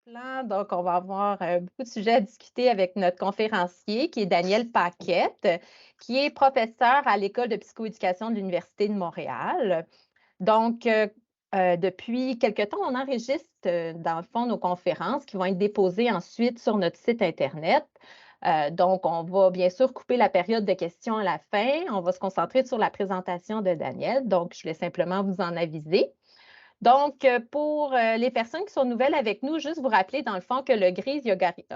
Donc, on va avoir beaucoup de sujets à discuter avec notre conférencier, qui est Daniel Paquette, qui est professeur à l'École de psychoéducation de l'Université de Montréal. Donc, depuis quelque temps, on enregistre, dans le fond, nos conférences qui vont être déposées ensuite sur notre site Internet. Donc, on va bien sûr couper la période de questions à la fin. On va se concentrer sur la présentation de Daniel. Donc, je voulais simplement vous en aviser. Donc, pour les personnes qui sont nouvelles avec nous, juste vous rappeler dans le fond que le GRIS,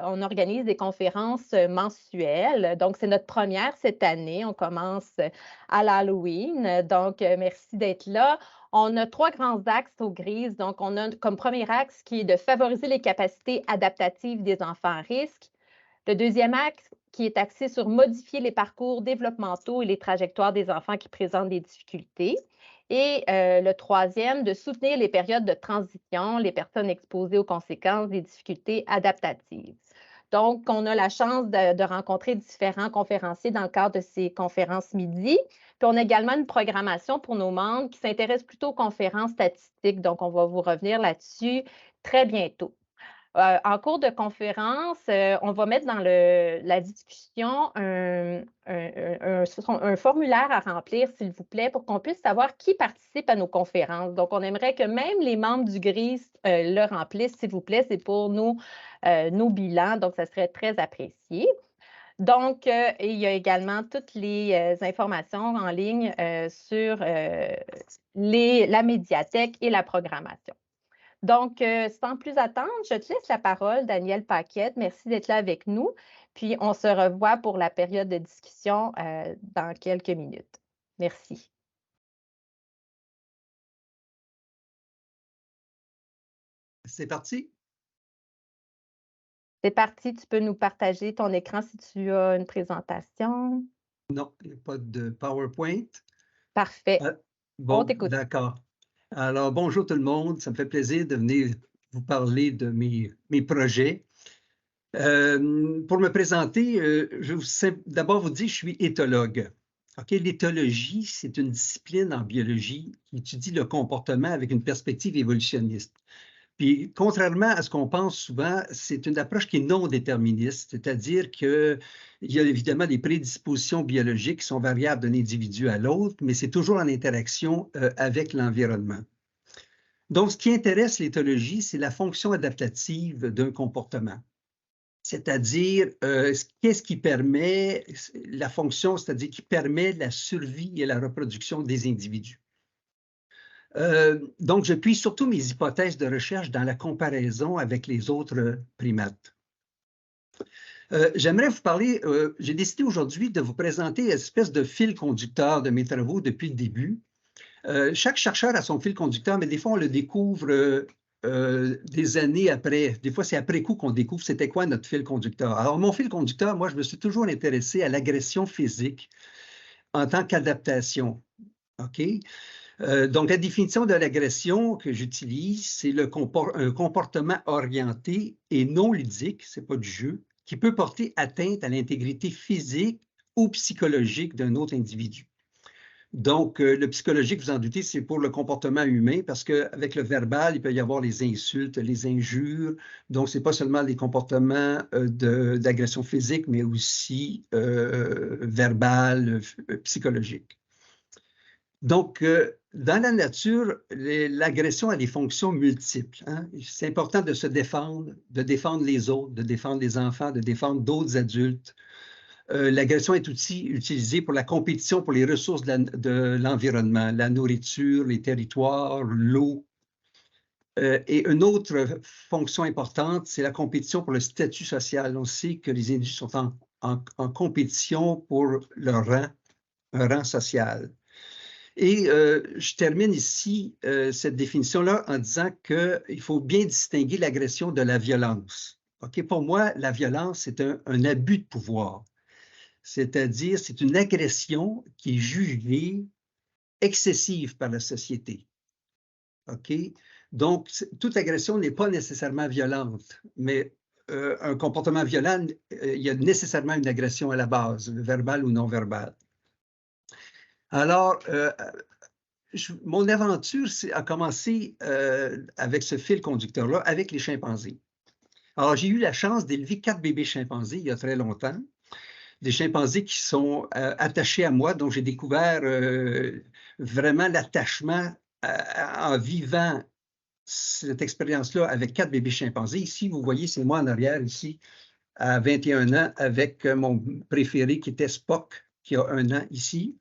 on organise des conférences mensuelles. Donc, c'est notre première cette année. On commence à l'Halloween. Donc, merci d'être là. On a 3 grands axes au GRIS. Donc, on a comme premier axe qui est de favoriser les capacités adaptatives des enfants à risque. Le deuxième axe qui est axé sur modifier les parcours développementaux et les trajectoires des enfants qui présentent des difficultés. Et le troisième, de soutenir les périodes de transition, les personnes exposées aux conséquences des difficultés adaptatives. Donc, on a la chance de rencontrer différents conférenciers dans le cadre de ces conférences midi. Puis, on a également une programmation pour nos membres qui s'intéresse plutôt aux conférences statistiques. Donc, on va vous revenir là-dessus très bientôt. En cours de conférence, on va mettre dans la discussion un formulaire à remplir, s'il vous plaît, pour qu'on puisse savoir qui participe à nos conférences. Donc, on aimerait que même les membres du GRIS le remplissent, s'il vous plaît. C'est pour nos bilans, donc ça serait très apprécié. Donc, et il y a également toutes les informations en ligne sur la médiathèque et la programmation. Donc, sans plus attendre, je te laisse la parole, Daniel Paquette. Merci d'être là avec nous. Puis, on se revoit pour la période de discussion dans quelques minutes. Merci. C'est parti? C'est parti, tu peux nous partager ton écran si tu as une présentation. Non, il n'y a pas de PowerPoint. Parfait. Ah, On bon, t'écoute. d'accord. Alors, bonjour tout le monde. Ça me fait plaisir de venir vous parler de mes projets. Pour me présenter, je vais d'abord vous dire, je suis éthologue. OK, l'éthologie, c'est une discipline en biologie qui étudie le comportement avec une perspective évolutionniste. Puis, contrairement à ce qu'on pense souvent, c'est une approche qui est non déterministe, c'est-à-dire qu'il y a évidemment des prédispositions biologiques qui sont variables d'un individu à l'autre, mais c'est toujours en interaction avec l'environnement. Donc, ce qui intéresse l'éthologie, c'est la fonction adaptative d'un comportement. C'est-à-dire, qu'est-ce qui permet la fonction, c'est-à-dire qui permet la survie et la reproduction des individus. Donc, je puise surtout mes hypothèses de recherche dans la comparaison avec les autres primates. J'aimerais vous parler, j'ai décidé aujourd'hui de vous présenter une espèce de fil conducteur de mes travaux depuis le début. Chaque chercheur a son fil conducteur, mais des fois, on le découvre des années après. Des fois, c'est après coup qu'on découvre c'était quoi notre fil conducteur. Alors, mon fil conducteur, moi, je me suis toujours intéressé à l'agression physique en tant qu'adaptation. OK? Donc, la définition de l'agression que j'utilise, c'est un comportement orienté et non ludique, ce n'est pas du jeu, qui peut porter atteinte à l'intégrité physique ou psychologique d'un autre individu. Donc, le psychologique, vous en doutez, c'est pour le comportement humain, parce qu'avec le verbal, il peut y avoir les insultes, les injures. Donc, ce n'est pas seulement des comportements d'agression physique, mais aussi verbal, psychologique. Donc, dans la nature, l'agression a des fonctions multiples. Hein. C'est important de se défendre, de défendre les autres, de défendre les enfants, de défendre d'autres adultes. L'agression est aussi utilisée pour la compétition pour les ressources de l'environnement, la nourriture, les territoires, l'eau. Et une autre fonction importante, c'est la compétition pour le statut social. On sait que les individus sont en compétition pour leur rang, un rang social. Et je termine ici cette définition-là en disant qu'il faut bien distinguer l'agression de la violence. OK? Pour moi, la violence, c'est un abus de pouvoir. C'est-à-dire, c'est une agression qui est jugée excessive par la société. OK? Donc, toute agression n'est pas nécessairement violente, mais un comportement violent, il y a nécessairement une agression à la base, verbale ou non verbale. Alors, mon aventure a commencé avec ce fil conducteur-là, avec les chimpanzés. Alors, j'ai eu la chance d'élever 4 bébés chimpanzés il y a très longtemps. Des chimpanzés qui sont attachés à moi, donc j'ai découvert vraiment l'attachement en vivant cette expérience-là avec 4 bébés chimpanzés. Ici, vous voyez, c'est moi en arrière, ici, à 21 ans, avec mon préféré qui était Spock, qui a 1 an ici.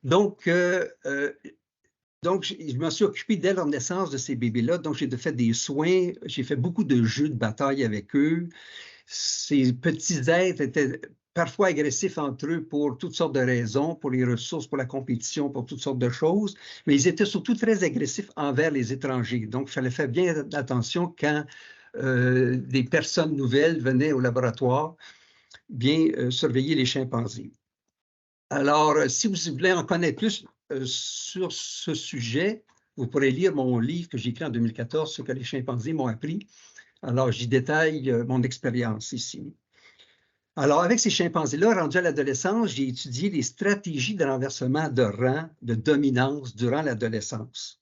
Donc, je me suis occupé dès leur naissance de ces bébés-là. Donc, j'ai fait des soins, j'ai fait beaucoup de jeux de bataille avec eux. Ces petits êtres étaient parfois agressifs entre eux pour toutes sortes de raisons, pour les ressources, pour la compétition, pour toutes sortes de choses, mais ils étaient surtout très agressifs envers les étrangers. Donc, il fallait faire bien attention quand des personnes nouvelles venaient au laboratoire, bien surveiller les chimpanzés. Alors, si vous voulez en connaître plus sur ce sujet, vous pourrez lire mon livre que j'ai écrit en 2014, « Ce que les chimpanzés m'ont appris ». Alors, j'y détaille mon expérience ici. Alors, avec ces chimpanzés-là, rendus à l'adolescence, j'ai étudié les stratégies de renversement de rang, de dominance durant l'adolescence.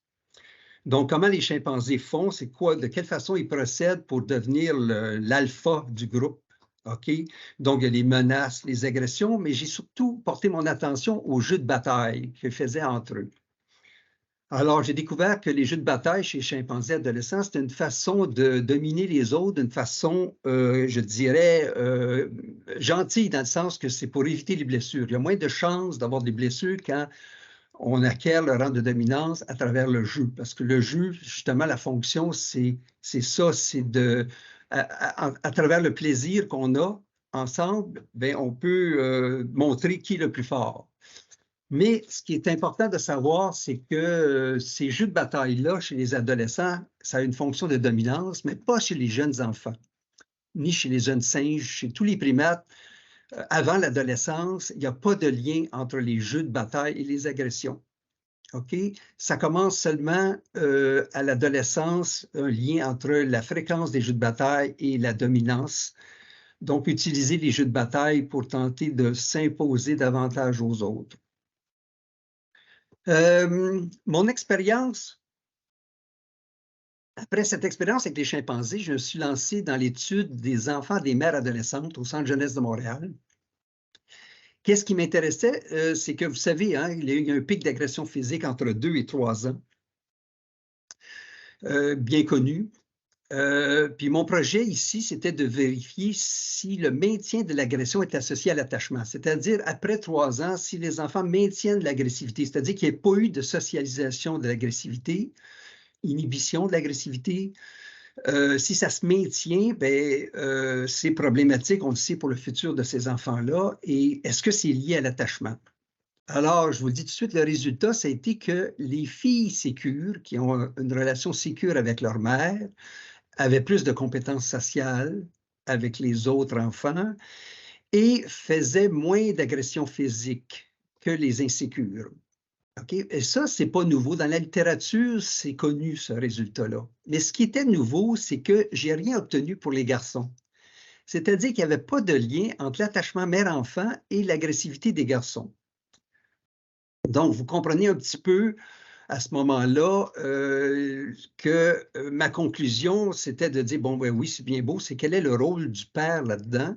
Donc, comment les chimpanzés font, c'est quoi, de quelle façon ils procèdent pour devenir l'alpha du groupe. OK? Donc, il y a les menaces, les agressions, mais j'ai surtout porté mon attention aux jeux de bataille qu'ils faisaient entre eux. Alors, j'ai découvert que les jeux de bataille chez les chimpanzés adolescents, c'était une façon de dominer les autres d'une façon, je dirais, gentille, dans le sens que c'est pour éviter les blessures. Il y a moins de chances d'avoir des blessures quand on acquiert le rang de dominance à travers le jeu. Parce que le jeu, justement, la fonction, c'est ça, c'est à travers le plaisir qu'on a ensemble, bien, on peut montrer qui est le plus fort. Mais ce qui est important de savoir, c'est que ces jeux de bataille-là, chez les adolescents, ça a une fonction de dominance, mais pas chez les jeunes enfants, ni chez les jeunes singes, chez tous les primates. Avant l'adolescence, il n'y a pas de lien entre les jeux de bataille et les agressions. OK? Ça commence seulement à l'adolescence, un lien entre la fréquence des jeux de bataille et la dominance. Donc, utiliser les jeux de bataille pour tenter de s'imposer davantage aux autres. Mon expérience, après cette expérience avec les chimpanzés, je me suis lancé dans l'étude des enfants des mères adolescentes au Centre jeunesse de Montréal. Qu'est-ce qui m'intéressait? C'est que vous savez, hein, il y a un pic d'agression physique entre 2 et 3 ans, bien connu. Puis mon projet ici, c'était de vérifier si le maintien de l'agression est associé à l'attachement, c'est-à-dire après 3 ans, si les enfants maintiennent l'agressivité, c'est-à-dire qu'il n'y ait pas eu de socialisation de l'agressivité, inhibition de l'agressivité. Si ça se maintient, ben, c'est problématique, on le sait, pour le futur de ces enfants-là. Et est-ce que c'est lié à l'attachement? Alors, je vous dis tout de suite, le résultat, ça a été que les filles sécures, qui ont une relation sécure avec leur mère, avaient plus de compétences sociales avec les autres enfants et faisaient moins d'agressions physiques que les insécures. Okay? Et ça, ce n'est pas nouveau. Dans la littérature, c'est connu, ce résultat-là. Mais ce qui était nouveau, c'est que je n'ai rien obtenu pour les garçons. C'est-à-dire qu'il n'y avait pas de lien entre l'attachement mère-enfant et l'agressivité des garçons. Donc, vous comprenez un petit peu à ce moment-là que ma conclusion, c'était de dire, bon, ben oui, c'est bien beau, c'est quel est le rôle du père là-dedans?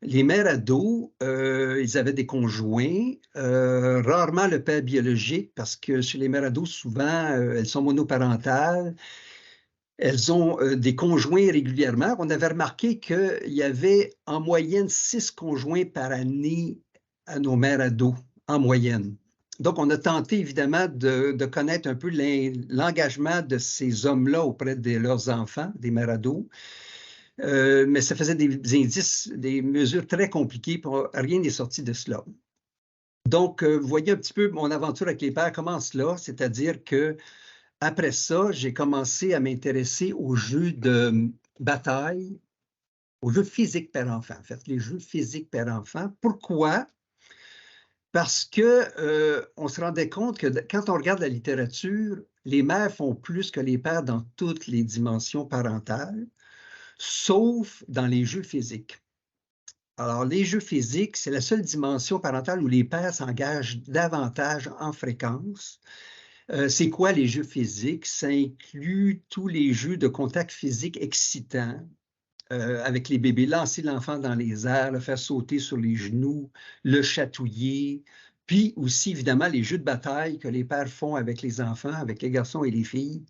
Les mères ados, ils avaient des conjoints, rarement le père biologique, parce que chez les mères ados, souvent, elles sont monoparentales. Elles ont des conjoints régulièrement. On avait remarqué qu'il y avait en moyenne 6 conjoints par année à nos mères ados, en moyenne. Donc, on a tenté évidemment de connaître un peu l'engagement de ces hommes-là auprès de leurs enfants, des mères ados. Mais ça faisait des indices, des mesures très compliquées, pour rien n'est sorti de cela. Donc, vous voyez un petit peu mon aventure avec les pères commence là, c'est-à-dire que après ça, j'ai commencé à m'intéresser aux jeux de bataille, aux jeux physiques père-enfant, en fait, les jeux physiques père-enfant. Pourquoi? Parce que on se rendait compte que quand on regarde la littérature, les mères font plus que les pères dans toutes les dimensions parentales, sauf dans les jeux physiques. Alors, les jeux physiques, c'est la seule dimension parentale où les pères s'engagent davantage en fréquence. C'est quoi les jeux physiques? Ça inclut tous les jeux de contact physique excitants, avec les bébés, lancer l'enfant dans les airs, le faire sauter sur les genoux, le chatouiller, puis aussi, évidemment, les jeux de bataille que les pères font avec les enfants, avec les garçons et les filles.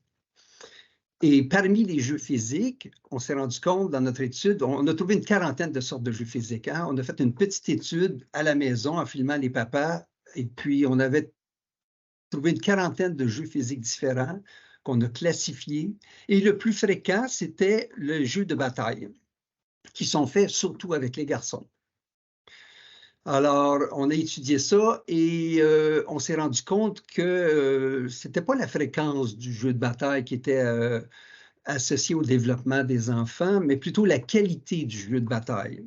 Et parmi les jeux physiques, on s'est rendu compte dans notre étude, on a trouvé une quarantaine de sortes de jeux physiques. Hein? On a fait une petite étude à la maison en filmant les papas, et puis on avait trouvé une quarantaine de jeux physiques différents qu'on a classifiés. Et le plus fréquent, c'était le jeu de bataille, qui sont faits surtout avec les garçons. Alors, on a étudié ça et on s'est rendu compte que ce n'était pas la fréquence du jeu de bataille qui était associée au développement des enfants, mais plutôt la qualité du jeu de bataille.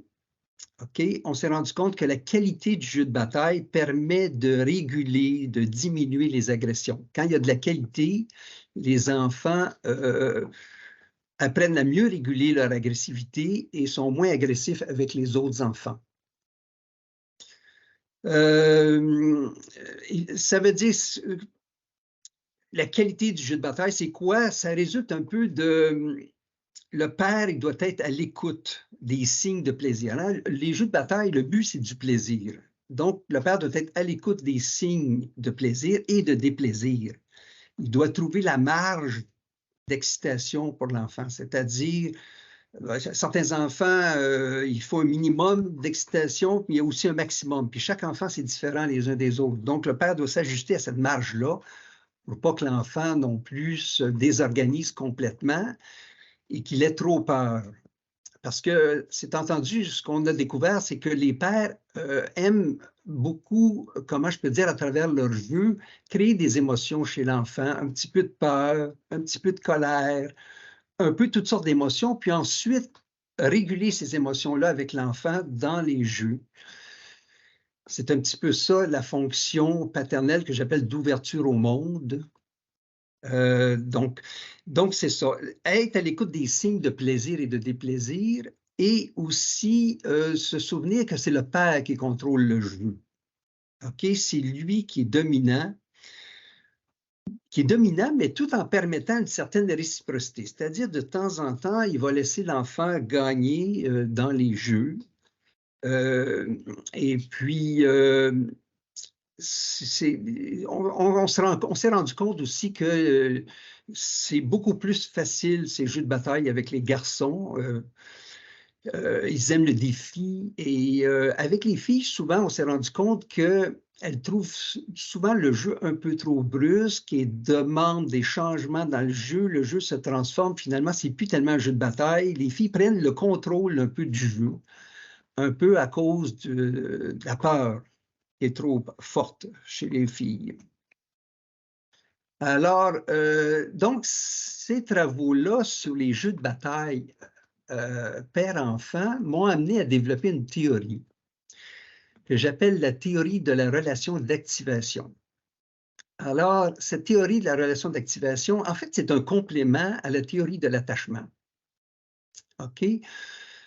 Okay? On s'est rendu compte que la qualité du jeu de bataille permet de réguler, de diminuer les agressions. Quand il y a de la qualité, les enfants apprennent à mieux réguler leur agressivité et sont moins agressifs avec les autres enfants. Ça veut dire, la qualité du jeu de bataille, c'est quoi? Ça résulte un peu de, le père, il doit être à l'écoute des signes de plaisir. Alors, les jeux de bataille, le but, c'est du plaisir. Donc, le père doit être à l'écoute des signes de plaisir et de déplaisir. Il doit trouver la marge d'excitation pour l'enfant, c'est-à-dire, certains enfants, il faut un minimum d'excitation, mais il y a aussi un maximum. Puis chaque enfant, c'est différent les uns des autres. Donc, le père doit s'ajuster à cette marge-là pour pas que l'enfant non plus se désorganise complètement et qu'il ait trop peur. Parce que c'est entendu, ce qu'on a découvert, c'est que les pères aiment beaucoup, comment je peux dire, à travers leur jeu, créer des émotions chez l'enfant, un petit peu de peur, un petit peu de colère, un peu toutes sortes d'émotions, puis ensuite réguler ces émotions-là avec l'enfant dans les jeux. C'est un petit peu ça, la fonction paternelle que j'appelle d'ouverture au monde. Donc c'est ça, être à l'écoute des signes de plaisir et de déplaisir, et aussi se souvenir que c'est le père qui contrôle le jeu. Okay? C'est lui qui est dominant, mais tout en permettant une certaine réciprocité. C'est-à-dire, de temps en temps, il va laisser l'enfant gagner dans les jeux. Et puis, on s'est rendu compte aussi que c'est beaucoup plus facile, ces jeux de bataille avec les garçons. Ils aiment le défi. Et avec les filles, souvent, on s'est rendu compte qu'elles trouvent souvent le jeu un peu trop brusque et demandent des changements dans le jeu. Le jeu se transforme. Finalement, c'est plus tellement un jeu de bataille. Les filles prennent le contrôle un peu du jeu, un peu à cause de la peur qui est trop forte chez les filles. Alors, donc, ces travaux-là sur les jeux de bataille père-enfant m'ont amené à développer une théorie que j'appelle la théorie de la relation d'activation. Alors, cette théorie de la relation d'activation, en fait, c'est un complément à la théorie de l'attachement. OK?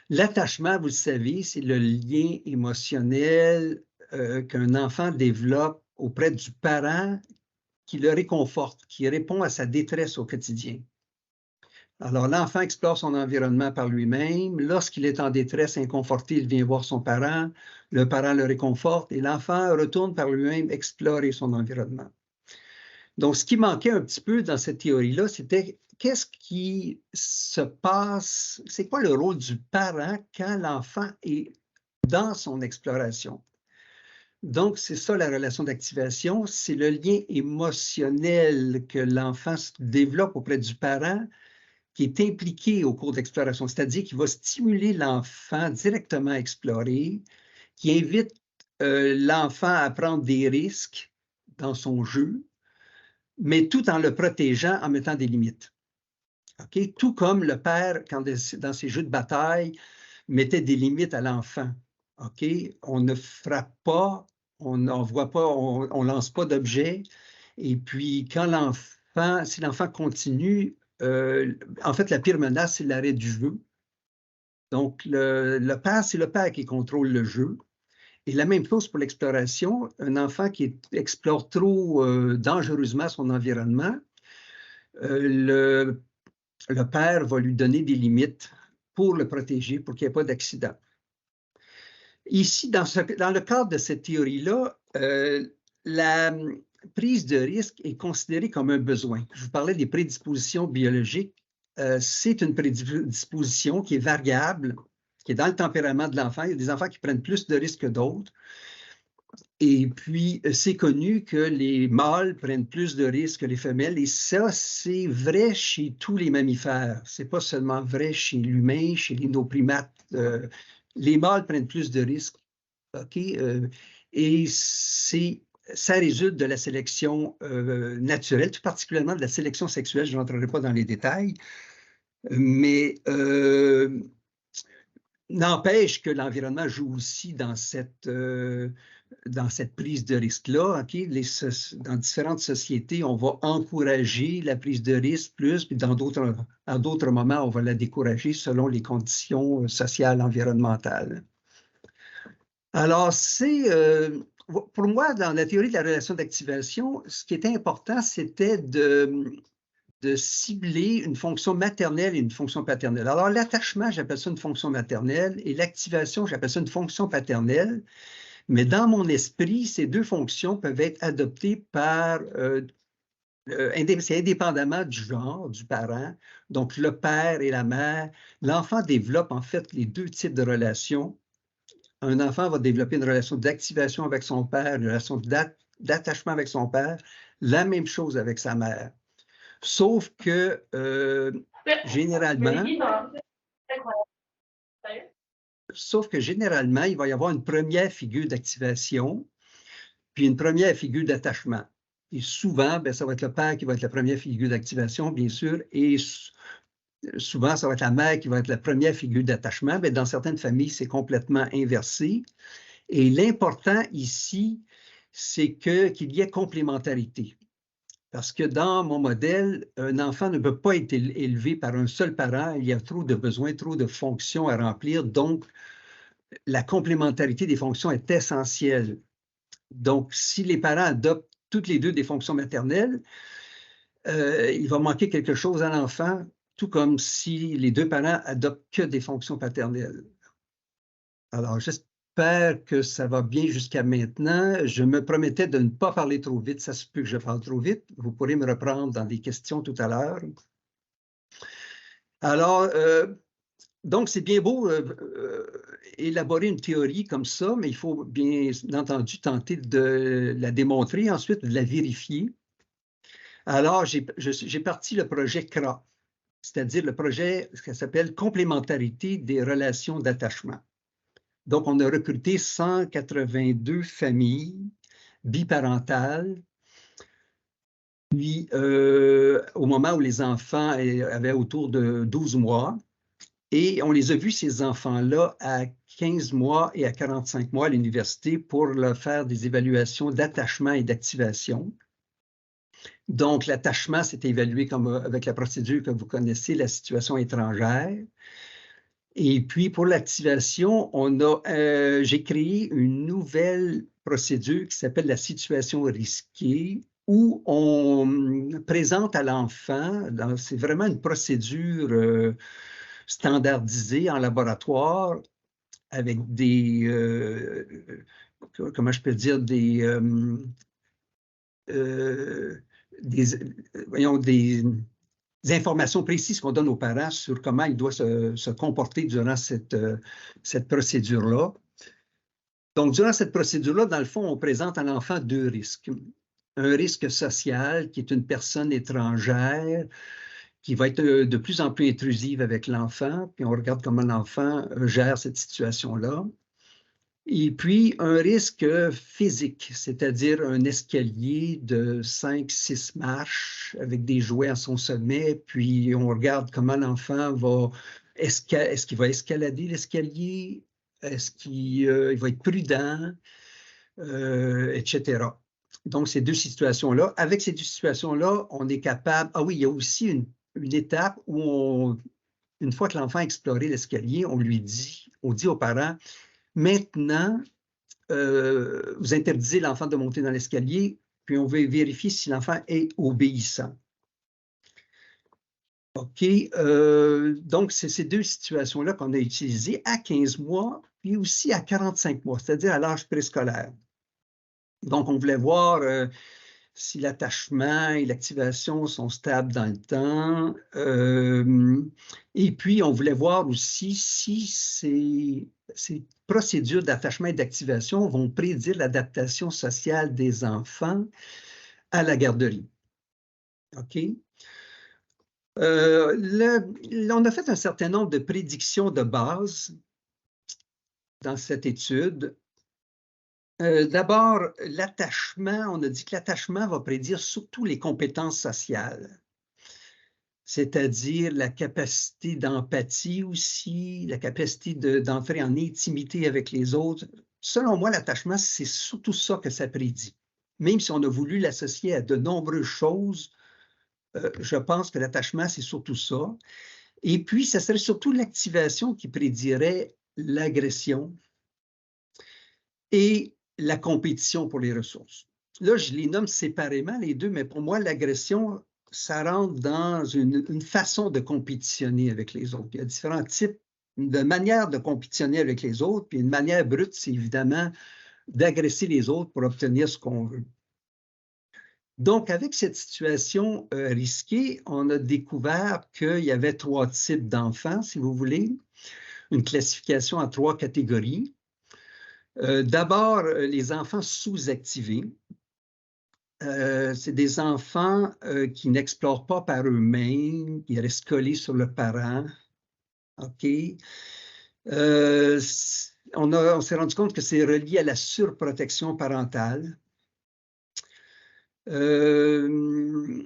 L'attachement, vous le savez, c'est le lien émotionnel qu'un enfant développe auprès du parent qui le réconforte, qui répond à sa détresse au quotidien. Alors, l'enfant explore son environnement par lui-même. Lorsqu'il est en détresse, inconforté, il vient voir son parent. Le parent le réconforte et l'enfant retourne par lui-même explorer son environnement. Donc, ce qui manquait un petit peu dans cette théorie-là, c'était qu'est-ce qui se passe, c'est quoi le rôle du parent quand l'enfant est dans son exploration? Donc, c'est ça la relation d'activation, c'est le lien émotionnel que l'enfant développe auprès du parent qui est impliqué au cours d'exploration, c'est-à-dire qu'il va stimuler l'enfant directement à explorer, qui invite l'enfant à prendre des risques dans son jeu, mais tout en le protégeant, en mettant des limites. Okay? Tout comme le père, dans ses jeux de bataille, mettait des limites à l'enfant. Okay? On ne frappe pas, on n'envoie pas, on lance pas d'objets. Et puis, si l'enfant continue, en fait, la pire menace, c'est l'arrêt du jeu. Donc, le père, c'est le père qui contrôle le jeu. Et la même chose pour l'exploration. Un enfant qui explore trop dangereusement son environnement, le père va lui donner des limites pour le protéger, pour qu'il n'y ait pas d'accident. Ici, dans le cadre de cette théorie-là, la prise de risque est considérée comme un besoin. Je vous parlais des prédispositions biologiques. C'est une prédisposition qui est variable, qui est dans le tempérament de l'enfant. Il y a des enfants qui prennent plus de risques que d'autres. Et puis, c'est connu que les mâles prennent plus de risques que les femelles. Et ça, c'est vrai chez tous les mammifères. Ce n'est pas seulement vrai chez l'humain, chez nos primates. Les mâles prennent plus de risques. Et ça résulte de la sélection naturelle, tout particulièrement de la sélection sexuelle. Je n'entrerai pas dans les détails. Mais n'empêche que l'environnement joue aussi dans cette prise de risque-là. Dans différentes sociétés, on va encourager la prise de risque plus, puis à d'autres moments, on va la décourager selon les conditions sociales, environnementales. Alors, pour moi, dans la théorie de la relation d'activation, ce qui était important, c'était de cibler une fonction maternelle et une fonction paternelle. Alors, l'attachement, j'appelle ça une fonction maternelle, et l'activation, j'appelle ça une fonction paternelle. Mais dans mon esprit, ces deux fonctions peuvent être adoptées par, c'est indépendamment du genre, du parent, donc le père et la mère. L'enfant développe en fait les deux types de relations. Un enfant va développer une relation d'activation avec son père, une relation d'attachement avec son père, la même chose avec sa mère. Sauf que, généralement, il va y avoir une première figure d'activation, puis une première figure d'attachement. Et souvent, ça va être le père qui va être la première figure d'activation, bien sûr, et souvent, ça va être la mère qui va être la première figure d'attachement. Mais dans certaines familles, c'est complètement inversé. Et l'important ici, c'est qu'il y ait complémentarité. Parce que dans mon modèle, un enfant ne peut pas être élevé par un seul parent. Il y a trop de besoins, trop de fonctions à remplir. Donc, la complémentarité des fonctions est essentielle. Donc, si les parents adoptent toutes les deux des fonctions maternelles, il va manquer quelque chose à l'enfant, tout comme si les deux parents adoptent que des fonctions paternelles. Alors, j'espère que ça va bien jusqu'à maintenant. Je me promettais de ne pas parler trop vite. Ça se peut que je parle trop vite. Vous pourrez me reprendre dans des questions tout à l'heure. Alors, donc, c'est bien beau élaborer une théorie comme ça, mais il faut bien entendu tenter de la démontrer, ensuite de la vérifier. Alors, j'ai parti le projet CRA, c'est-à-dire le projet qui s'appelle Complémentarité des relations d'attachement. Donc, on a recruté 182 familles biparentales. Puis, au moment où les enfants avaient autour de 12 mois, et on les a vus, ces enfants-là, à 15 mois et à 45 mois à l'université pour leur faire des évaluations d'attachement et d'activation. Donc, l'attachement, c'est évalué comme avec la procédure que vous connaissez, la situation étrangère. Et puis, pour l'activation, j'ai créé une nouvelle procédure qui s'appelle la situation risquée, où on présente à l'enfant, c'est vraiment une procédure standardisée en laboratoire, avec comment je peux dire, des informations précises qu'on donne aux parents sur comment ils doivent se comporter durant cette procédure-là. Donc, durant cette procédure-là, dans le fond, on présente à l'enfant deux risques. Un risque social, qui est une personne étrangère, qui va être de plus en plus intrusive avec l'enfant, puis on regarde comment l'enfant gère cette situation-là. Et puis, un risque physique, c'est-à-dire un escalier de 5-6 marches avec des jouets à son sommet, puis on regarde comment l'enfant va, est-ce qu'il va escalader l'escalier, est-ce qu'il va être prudent, etc. Donc, ces deux situations-là. Avec ces deux situations-là, on est capable... Ah oui, il y a aussi une étape où, une fois que l'enfant a exploré l'escalier, on dit aux parents, maintenant, vous interdisez l'enfant de monter dans l'escalier, puis on veut vérifier si l'enfant est obéissant. OK. Donc, c'est ces deux situations-là qu'on a utilisées à 15 mois, puis aussi à 45 mois, c'est-à-dire à l'âge préscolaire. Donc, on voulait voir si l'attachement et l'activation sont stables dans le temps. Et puis, on voulait voir aussi si ces procédures d'attachement et d'activation vont prédire l'adaptation sociale des enfants à la garderie. OK? On a fait un certain nombre de prédictions de base dans cette étude. D'abord, l'attachement, on a dit que l'attachement va prédire surtout les compétences sociales, c'est-à-dire la capacité d'empathie aussi, la capacité d'entrer en intimité avec les autres. Selon moi, l'attachement, c'est surtout ça que ça prédit. Même si on a voulu l'associer à de nombreuses choses, je pense que l'attachement, c'est surtout ça. Et puis, ça serait surtout l'activation qui prédirait l'agression et la compétition pour les ressources. Là, je les nomme séparément, les deux, mais pour moi, l'agression, ça rentre dans une façon de compétitionner avec les autres. Il y a différents types de manières de compétitionner avec les autres, puis une manière brute, c'est évidemment d'agresser les autres pour obtenir ce qu'on veut. Donc, avec cette situation risquée, on a découvert qu'il y avait 3 types d'enfants, si vous voulez, une classification en 3 catégories. D'abord, les enfants sous-activés. C'est des enfants qui n'explorent pas par eux-mêmes, qui restent collés sur le parent. OK? On s'est rendu compte que c'est relié à la surprotection parentale. Que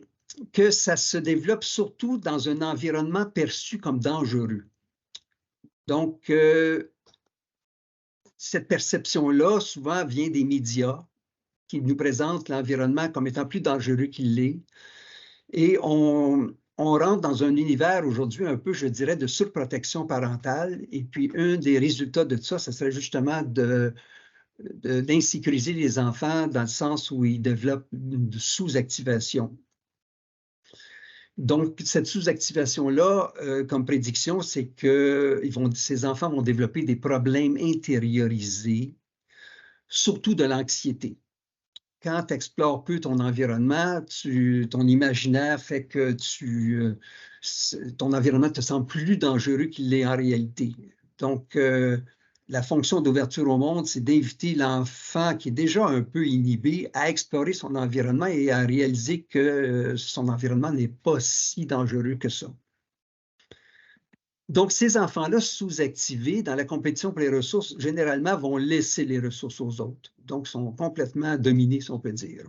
ça se développe surtout dans un environnement perçu comme dangereux. Donc, cette perception-là, souvent, vient des médias qui nous présentent l'environnement comme étant plus dangereux qu'il l'est. Et on rentre dans un univers aujourd'hui un peu, je dirais, de surprotection parentale. Et puis, un des résultats de ça, ce serait justement d'insécuriser les enfants dans le sens où ils développent une sous-activation. Donc, cette sous-activation-là, comme prédiction, c'est que ces enfants vont développer des problèmes intériorisés, surtout de l'anxiété. Quand tu explores peu ton environnement, ton imaginaire fait que ton environnement te semble plus dangereux qu'il l'est en réalité. Donc, la fonction d'ouverture au monde, c'est d'inviter l'enfant qui est déjà un peu inhibé à explorer son environnement et à réaliser que son environnement n'est pas si dangereux que ça. Donc, ces enfants-là sous-activés dans la compétition pour les ressources, généralement, vont laisser les ressources aux autres. Donc, sont complètement dominés, si on peut dire.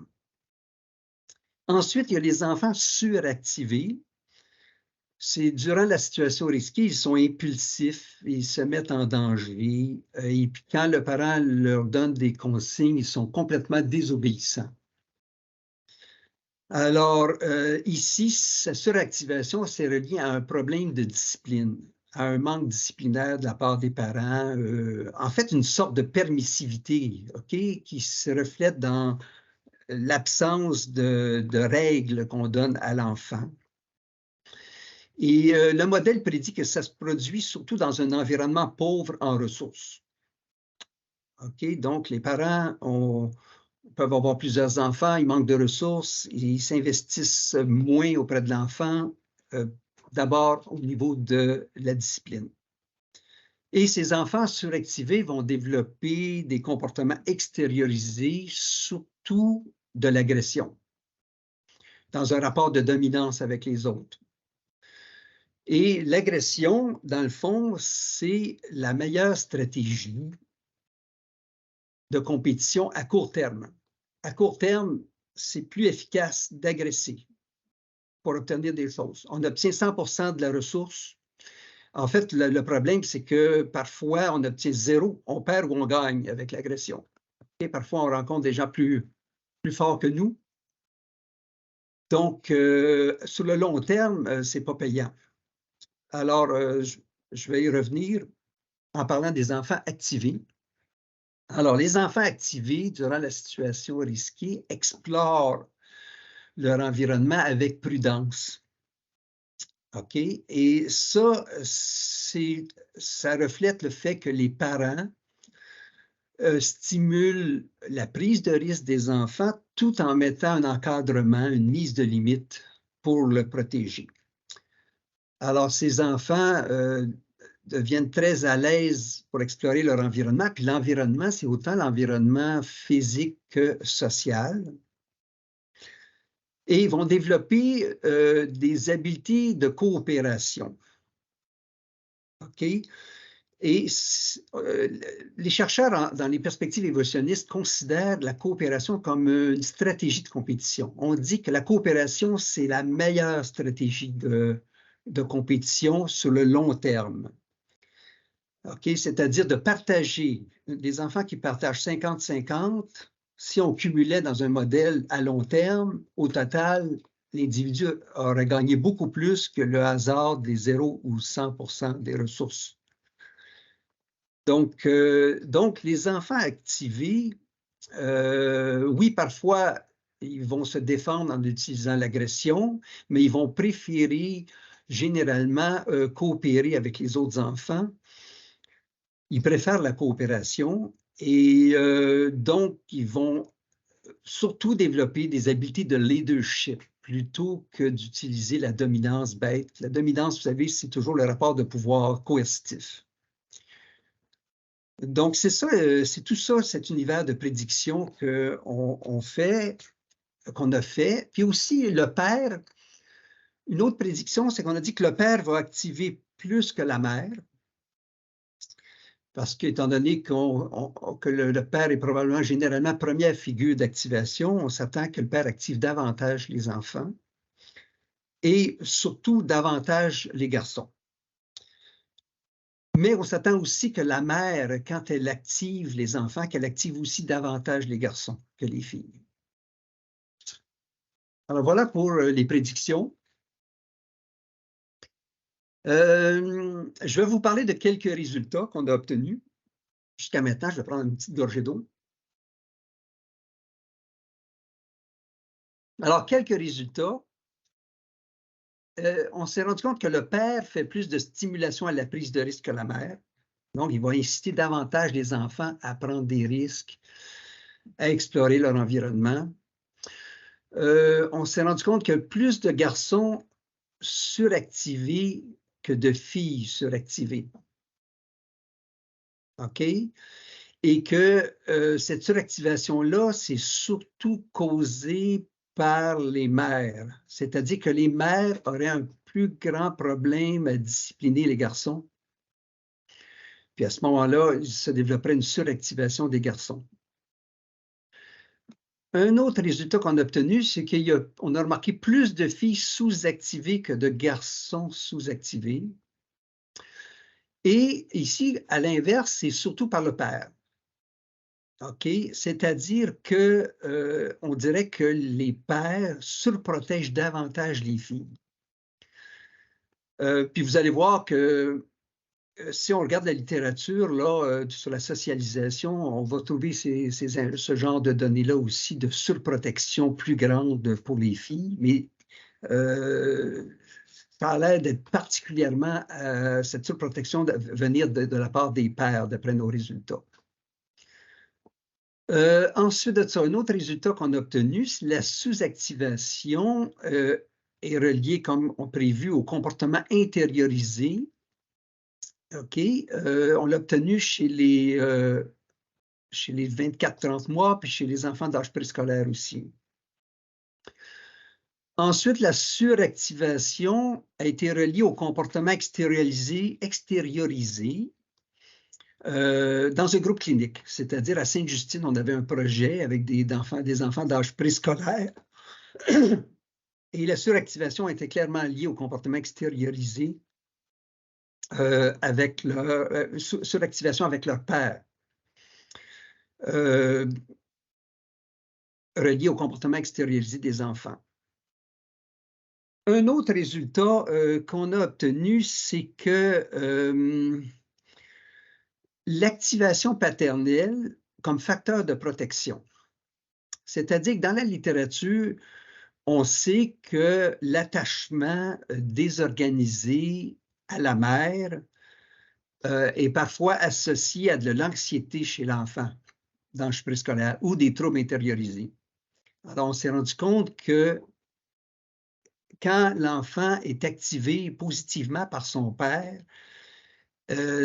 Ensuite, il y a les enfants suractivés. C'est durant la situation risquée, ils sont impulsifs, ils se mettent en danger. Et puis, quand le parent leur donne des consignes, ils sont complètement désobéissants. Alors, ici, sa suractivation, c'est relié à un problème de discipline, à un manque disciplinaire de la part des parents, en fait, une sorte de permissivité, OK, qui se reflète dans l'absence de règles qu'on donne à l'enfant. Et le modèle prédit que ça se produit surtout dans un environnement pauvre en ressources. OK, donc les parents peuvent avoir plusieurs enfants, ils manquent de ressources, ils s'investissent moins auprès de l'enfant, d'abord au niveau de la discipline. Et ces enfants suractivés vont développer des comportements extériorisés, surtout de l'agression, dans un rapport de dominance avec les autres. Et l'agression, dans le fond, c'est la meilleure stratégie de compétition à court terme. À court terme, c'est plus efficace d'agresser pour obtenir des choses. On obtient 100% de la ressource. En fait, le problème, c'est que parfois, on obtient 0, on perd ou on gagne avec l'agression. Et parfois, on rencontre des gens plus forts que nous. Donc, sur le long terme, ce n'est pas payant. Alors, je vais y revenir en parlant des enfants activés. Alors, les enfants activés, durant la situation risquée, explorent leur environnement avec prudence. OK? Et ça, ça reflète le fait que les parents stimulent la prise de risque des enfants tout en mettant un encadrement, une mise de limite pour le protéger. Alors, ces enfants deviennent très à l'aise pour explorer leur environnement. Puis l'environnement, c'est autant l'environnement physique que social. Et ils vont développer des habiletés de coopération. OK? Et les chercheurs dans les perspectives évolutionnistes considèrent la coopération comme une stratégie de compétition. On dit que la coopération, c'est la meilleure stratégie de compétition sur le long terme. OK? C'est-à-dire de partager, des enfants qui partagent 50-50, si on cumulait dans un modèle à long terme, au total, l'individu aurait gagné beaucoup plus que le hasard des 0 ou 100% des ressources. Donc, les enfants activés, oui, parfois, ils vont se défendre en utilisant l'agression, mais ils vont préférer généralement coopérer avec les autres enfants. Ils préfèrent la coopération et donc, ils vont surtout développer des habiletés de leadership plutôt que d'utiliser la dominance bête. La dominance, vous savez, c'est toujours le rapport de pouvoir coercitif. Donc, c'est ça, c'est tout ça, cet univers de prédiction qu'on a fait. Puis aussi, le père, une autre prédiction, c'est qu'on a dit que le père va activer plus que la mère. Parce qu'étant donné que le père est probablement généralement première figure d'activation, on s'attend que le père active davantage les enfants et surtout davantage les garçons. Mais on s'attend aussi que la mère, quand elle active les enfants, qu'elle active aussi davantage les garçons que les filles. Alors voilà pour les prédictions. Je vais vous parler de quelques résultats qu'on a obtenus. Jusqu'à maintenant, je vais prendre une petite gorgée d'eau. Alors, quelques résultats. On s'est rendu compte que le père fait plus de stimulation à la prise de risque que la mère. Donc, il va inciter davantage les enfants à prendre des risques, à explorer leur environnement. On s'est rendu compte que plus de garçons suractivés que de filles suractivées. OK? Et que cette suractivation-là, c'est surtout causé par les mères. C'est-à-dire que les mères auraient un plus grand problème à discipliner les garçons. Puis à ce moment-là, il se développerait une suractivation des garçons. Un autre résultat qu'on a obtenu, c'est qu'on a remarqué plus de filles sous-activées que de garçons sous-activés. Et ici, à l'inverse, c'est surtout par le père. OK? C'est-à-dire qu'on dirait que les pères surprotègent davantage les filles. Puis vous allez voir que si on regarde la littérature là, sur la socialisation, on va trouver ce genre de données-là aussi de surprotection plus grande pour les filles, mais ça a l'air d'être particulièrement cette surprotection de venir de la part des pères, d'après nos résultats. Ensuite de ça, un autre résultat qu'on a obtenu, c'est la sous-activation est reliée, comme on prévu, au comportement intériorisé. OK? On l'a obtenu chez les 24-30 mois, puis chez les enfants d'âge préscolaire aussi. Ensuite, la suractivation a été reliée au comportement extériorisé dans un groupe clinique, c'est-à-dire à Sainte-Justine, on avait un projet avec des enfants d'âge préscolaire et la suractivation était clairement liée au comportement extériorisé avec suractivation avec leur père, reliée au comportement extériorisé des enfants. Un autre résultat qu'on a obtenu, c'est que l'activation paternelle comme facteur de protection. C'est-à-dire que dans la littérature, on sait que l'attachement désorganisé à la mère est parfois associé à de l'anxiété chez l'enfant dans l'âge préscolaire ou des troubles intériorisés. Alors, on s'est rendu compte que quand l'enfant est activé positivement par son père,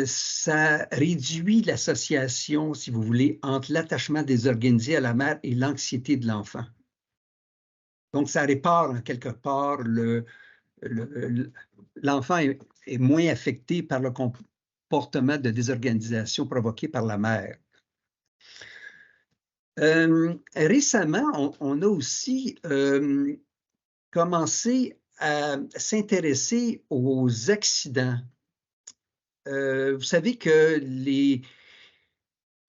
ça réduit l'association, si vous voulez, entre l'attachement désorganisé à la mère et l'anxiété de l'enfant. Donc, ça répare en quelque part l'enfant est moins affecté par le comportement de désorganisation provoqué par la mère. Récemment, on a aussi commencé à s'intéresser aux accidents. Vous savez que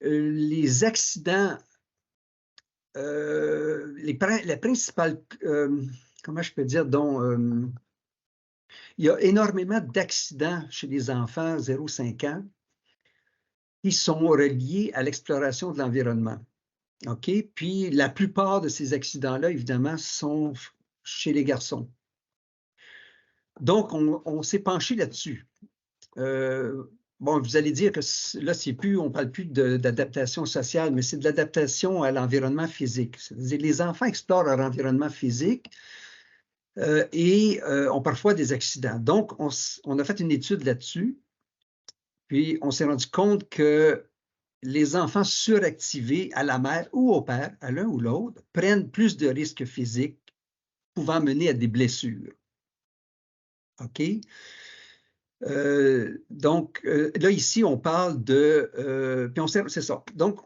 les accidents, la principale, comment je peux dire, il y a énormément d'accidents chez les enfants 0-5 ans qui sont reliés à l'exploration de l'environnement. OK? Puis la plupart de ces accidents-là, évidemment, sont chez les garçons. Donc, on s'est penché là-dessus. Bon, vous allez dire que là, on ne parle plus d'adaptation sociale, mais c'est de l'adaptation à l'environnement physique. C'est-à-dire les enfants explorent leur environnement physique et ont parfois des accidents. Donc, on a fait une étude là-dessus, puis on s'est rendu compte que les enfants suractivés à la mère ou au père, à l'un ou l'autre, prennent plus de risques physiques pouvant mener à des blessures. OK? Donc, là, ici, on parle de... c'est ça. Donc,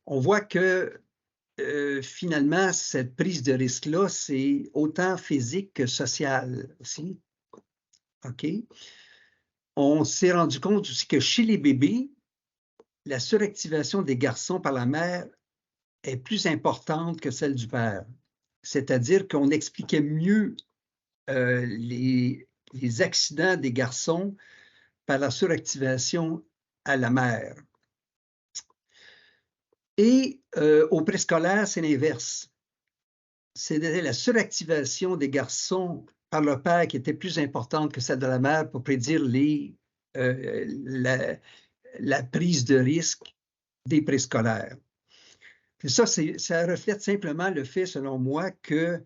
on voit que finalement, cette prise de risque-là, c'est autant physique que social aussi. OK? On s'est rendu compte aussi que chez les bébés, la suractivation des garçons par la mère est plus importante que celle du père. C'est-à-dire qu'on expliquait mieux les accidents des garçons par la suractivation à la mère. Et au préscolaire, c'est l'inverse. C'est la suractivation des garçons par le père qui était plus importante que celle de la mère pour prédire la prise de risque des préscolaires. Et ça reflète simplement le fait, selon moi, que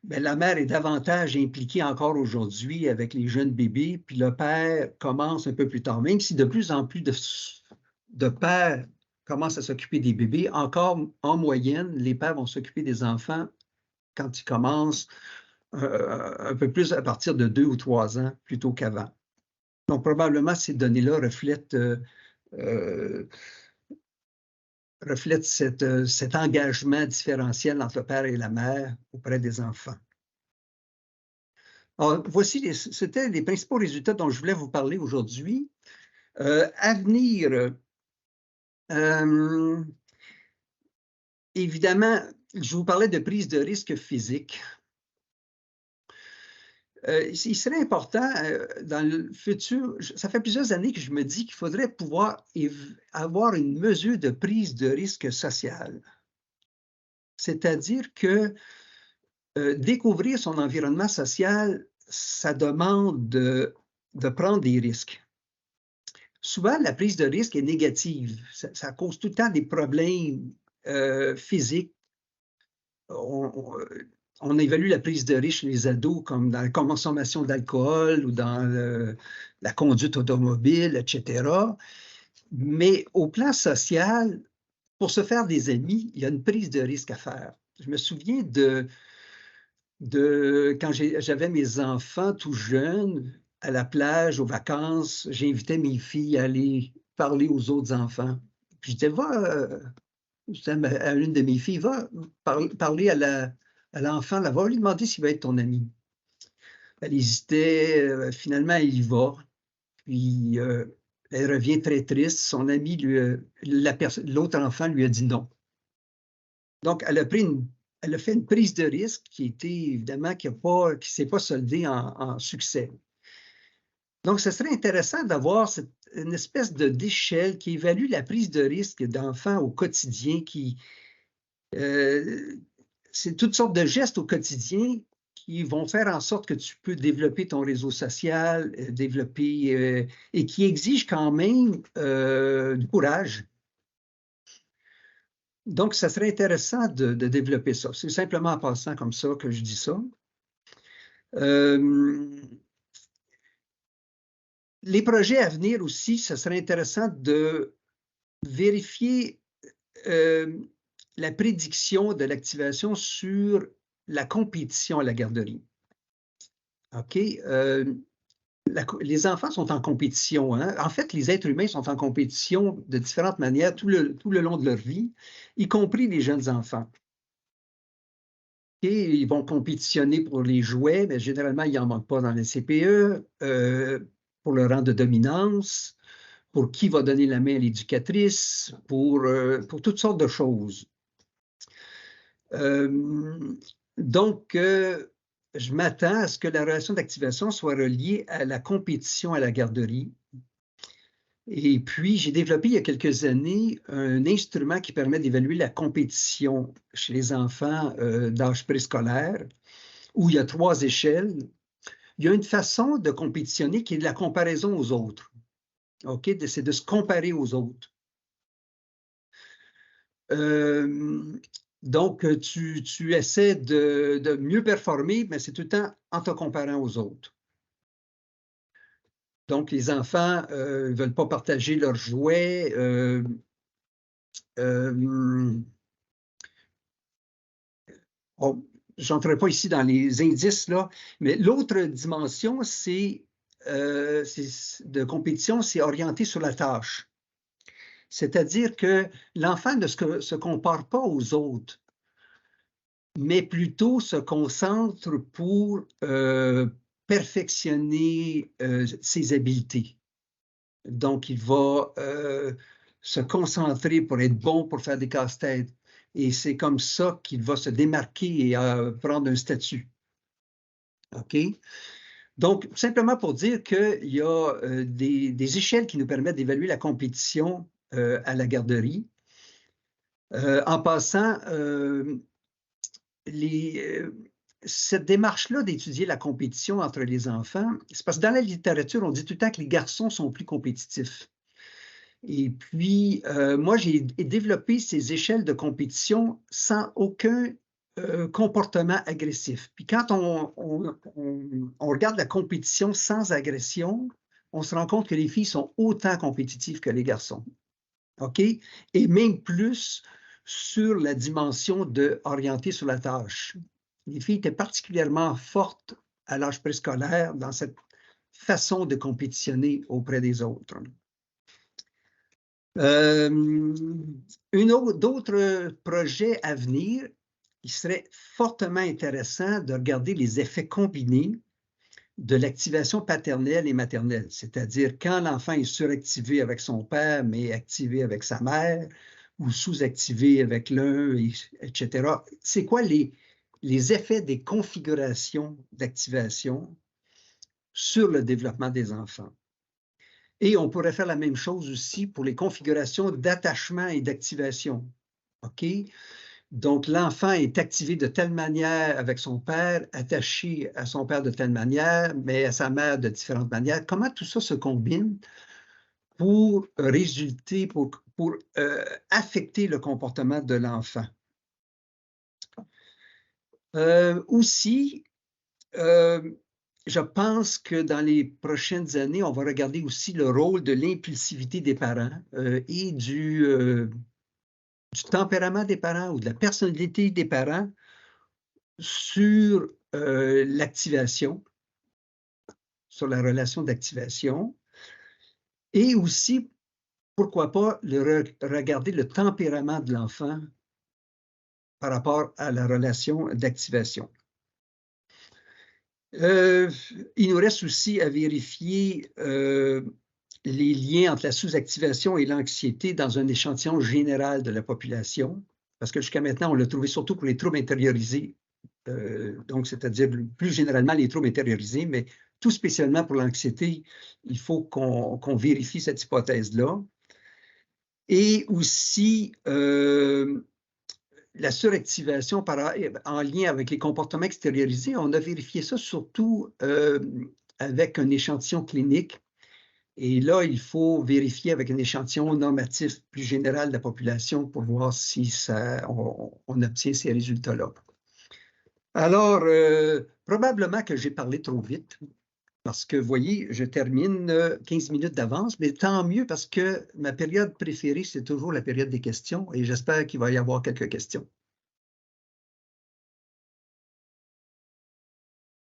la mère est davantage impliquée encore aujourd'hui avec les jeunes bébés, puis le père commence un peu plus tard. Même si de plus en plus de pères commencent à s'occuper des bébés, encore en moyenne, les pères vont s'occuper des enfants quand ils commencent un peu plus à partir de 2 ou 3 ans plutôt qu'avant. Donc, probablement, ces données-là reflètent cet engagement différentiel entre le père et la mère auprès des enfants. Alors, c'était les principaux résultats dont je voulais vous parler aujourd'hui. À venir, évidemment, je vous parlais de prise de risque physique. Il serait important dans le futur, ça fait plusieurs années que je me dis qu'il faudrait pouvoir avoir une mesure de prise de risque social. C'est-à-dire que découvrir son environnement social, ça demande de prendre des risques. Souvent, la prise de risque est négative. Ça cause tout le temps des problèmes physiques. On évalue la prise de risque chez les ados comme dans la consommation d'alcool ou dans la conduite automobile, etc. Mais au plan social, pour se faire des amis, il y a une prise de risque à faire. Je me souviens quand j'avais mes enfants tout jeunes, à la plage, aux vacances, j'invitais mes filles à aller parler aux autres enfants. Puis je disais, à une de mes filles, va parler à l'enfant là-bas, lui demander s'il va être ton ami. Elle hésitait, finalement, elle y va. Puis elle revient très triste. Son ami, l'autre enfant lui a dit non. Donc, elle a fait une prise de risque qui était évidemment qui ne s'est pas soldée en succès. Donc, ce serait intéressant d'avoir une espèce d'échelle qui évalue la prise de risque d'enfants au quotidien, c'est toutes sortes de gestes au quotidien qui vont faire en sorte que tu peux développer ton réseau social, et qui exigent quand même du courage. Donc, ça serait intéressant de développer ça. C'est simplement en passant comme ça que je dis ça. Les projets à venir aussi, ça serait intéressant de vérifier la prédiction de l'activation sur la compétition à la garderie. OK? Les enfants sont en compétition. Hein? En fait, les êtres humains sont en compétition de différentes manières tout le long de leur vie, y compris les jeunes enfants. Et ils vont compétitionner pour les jouets, mais généralement, il n'en manque pas dans les CPE, pour le rang de dominance, pour qui va donner la main à l'éducatrice, pour toutes sortes de choses. Donc, je m'attends à ce que la relation d'activation soit reliée à la compétition à la garderie. Et puis, j'ai développé il y a quelques années un instrument qui permet d'évaluer la compétition chez les enfants d'âge préscolaire, où il y a 3 échelles. Il y a une façon de compétitionner qui est de la comparaison aux autres. OK? C'est de se comparer aux autres. Donc, tu essaies de mieux performer, mais c'est tout le temps en te comparant aux autres. Donc, les enfants ne veulent pas partager leurs jouets. Je n'entrerai pas ici dans les indices, là, mais l'autre dimension, de compétition, c'est orienté sur la tâche. C'est-à-dire que l'enfant ne se compare pas aux autres, mais plutôt se concentre pour perfectionner ses habiletés. Donc, il va se concentrer pour être bon, pour faire des casse-têtes. Et c'est comme ça qu'il va se démarquer et prendre un statut. OK? Donc, simplement pour dire qu'il y a des échelles qui nous permettent d'évaluer la compétition à la garderie. En passant, cette démarche-là d'étudier la compétition entre les enfants, c'est parce que dans la littérature, on dit tout le temps que les garçons sont plus compétitifs. Et puis, moi, j'ai développé ces échelles de compétition sans aucun comportement agressif. Puis quand on regarde la compétition sans agression, on se rend compte que les filles sont autant compétitives que les garçons. OK? Et même plus sur la dimension orientée sur la tâche. Les filles étaient particulièrement fortes à l'âge préscolaire dans cette façon de compétitionner auprès des autres. D'autres projets à venir, il serait fortement intéressant de regarder les effets combinés de l'activation paternelle et maternelle, c'est-à-dire quand l'enfant est suractivé avec son père, mais activé avec sa mère, ou sous-activé avec l'un, etc. C'est quoi les effets des configurations d'activation sur le développement des enfants? Et on pourrait faire la même chose aussi pour les configurations d'attachement et d'activation. OK? Donc, l'enfant est activé de telle manière avec son père, attaché à son père de telle manière, mais à sa mère de différentes manières. Comment tout ça se combine pour résulter, pour affecter le comportement de l'enfant? Aussi, je pense que dans les prochaines années, on va regarder aussi le rôle de l'impulsivité des parents et du tempérament des parents ou de la personnalité des parents sur l'activation, sur la relation d'activation, et aussi, pourquoi pas, regarder le tempérament de l'enfant par rapport à la relation d'activation. Il nous reste aussi à vérifier les liens entre la sous-activation et l'anxiété dans un échantillon général de la population, parce que jusqu'à maintenant, on l'a trouvé surtout pour les troubles intériorisés, donc c'est-à-dire plus généralement les troubles intériorisés, mais tout spécialement pour l'anxiété, il faut qu'on vérifie cette hypothèse-là. Et aussi, la suractivation en lien avec les comportements extériorisés, on a vérifié ça surtout avec un échantillon clinique. Et là, il faut vérifier avec un échantillon normatif plus général de la population pour voir si on obtient ces résultats-là. Alors, probablement que j'ai parlé trop vite, parce que, vous voyez, je termine 15 minutes d'avance, mais tant mieux parce que ma période préférée, c'est toujours la période des questions et j'espère qu'il va y avoir quelques questions.